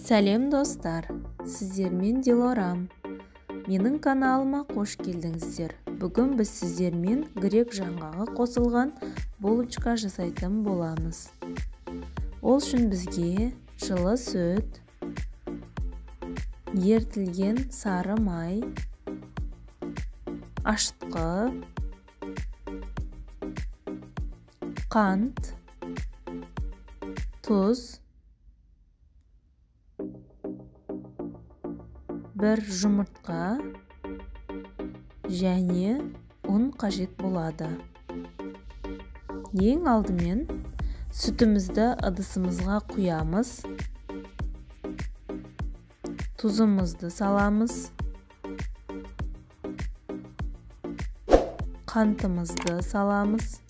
Сәлем достар, сіздермен Дилорам. Менің каналыма қош келдіңіздер. Бүгін біз сіздермен грек жаңғағы қосылған булочка жасайтын боламыз. Ол үшін бізге жылы сүт, ерітілген сары май, ашытқы, қант, тұз, бір жұмыртқа және ұн қажет болады. Ең алдымен сүтімізді ыдысымызға құямыз, тұзымызды саламыз, қантымызды саламыз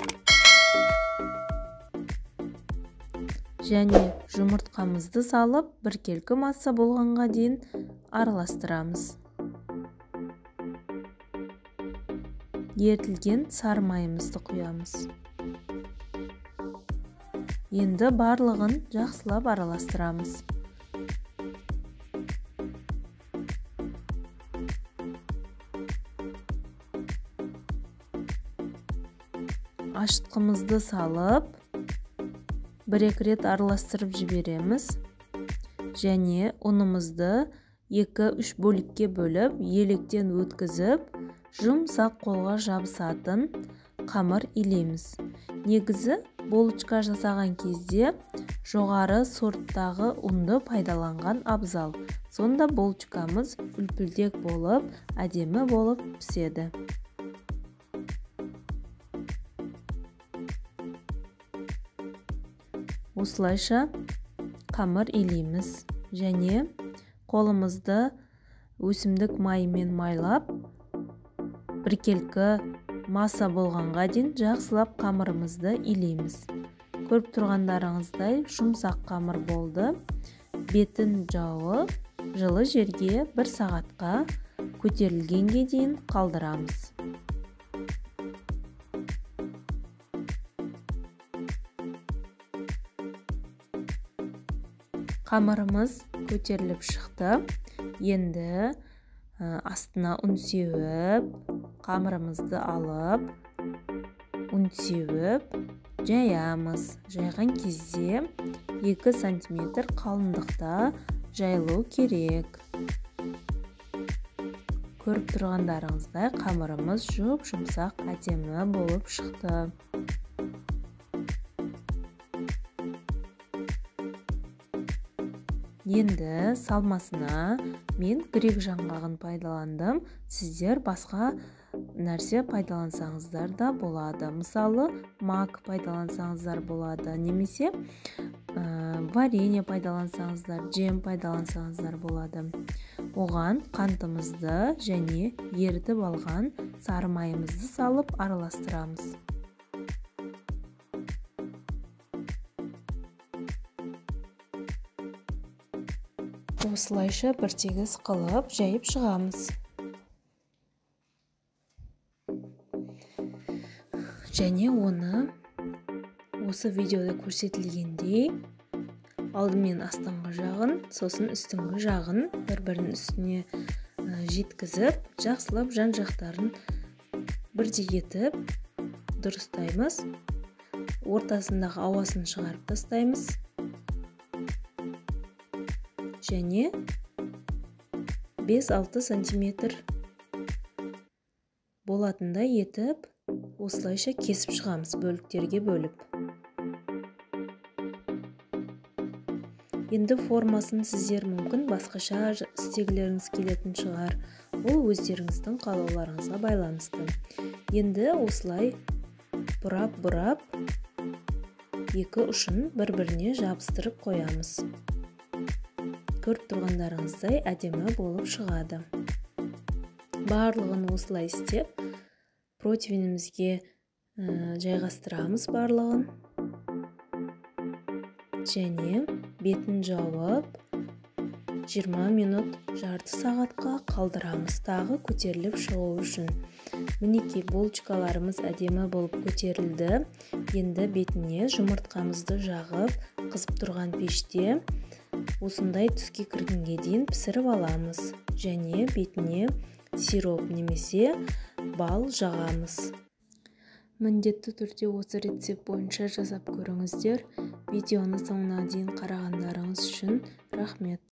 және жұмыртқамызды салып біркелкі масса болғанға дейін араластырамыз. Ерітілген сары майымызды құямыз. Енді барлығын жақсылап араластырамыз. Ашытқымызды салып, бір-екі рет араластырып жібереміз және ұнымызды 2-3 бөлікке бөліп, електен өткізіп, жұмсақ қолға жабысатын қамыр илейміз. Негізі булочка жасаған кезде жоғары сорттағы ұнды пайдаланған абзал. Сонда булочкамыз үлпілдек болып, әдемі болып піседі. Осылайша қамыр илейміз және қолымызды өсімдік майымен майлап, біркелкі масса болғанға дейін жақсылап қамырымызды илейміз. Көріп тұрғандарыңыздай жұмсақ қамыр болды. Бетін жауып, жылы жерге 1 сағатқа көтерілгенге дейін қалдырамыз. Қамырымыз көтеріліп шықты. Енді астына ұн сеуіп, қамырымызды алып, ұн сеуіп, жаямыз. Жайған кезде 2 см қалыңдықта жайылу керек. Көріп тұрғандарыңыздай қамырымыз жұмсақ әдемі болып шықты. Енді салмасына мен грек жаңғағын пайдаландым. Сіздер басқа нәрсе пайдалансаңыздар да болады. Мысалы, мак пайдалансаңыздар болады. Немесе варенье пайдалансаңыздар, джем пайдалансаңыздар болады. Оған қантымызды және ерітіп алған сары майымызды салып араластырамыз. Осылайша бір-тегіс қылып жайып шығамыз. Және оны осы видеода көрсетілгендей алдымен астыңғы жағын, сосын үстіңгі жағын бір-бірінің үстіне жеткізіп, жақсылап жан-жақтарын бірдей етіп дұрыстаймыз. Ортасындағы ауасын шығарып тастаймыз. Және 5-6 см болатындай етіп, осылайша кесіп шығамыз, бөліктерге бөліп. Енді формасын сіздер мүмкін басқаша істегілеріңіз келетін шығар. Ол өздеріңіздің қалауларыңызға байланысты. Енді осылай бұрап, екі ұшын бір-біріне жабыстырып қоямыз. Көріп тұрғандарыңыздай әдемі болып шығады. Барлығын осылай істеп, противенімізге жайғастырамыз барлығын. Және бетін жауып, 20 минут жарты сағатқа қалдырамыз, тағы көтеріліп шығу үшін. Мінекей булочкаларымыз әдемі болып көтерілді. Енді бетіне жұмыртқамызды жағып, қызып тұрған пеште осындай түске кіргенге дейін пісіріп аламыз және бетіне сироп немесе бал жағамыз. Міндетті түрде осы рецепт бойынша жасап көріңіздер. Видеоны соңына дейін қарағандарыңыз үшін рахмет.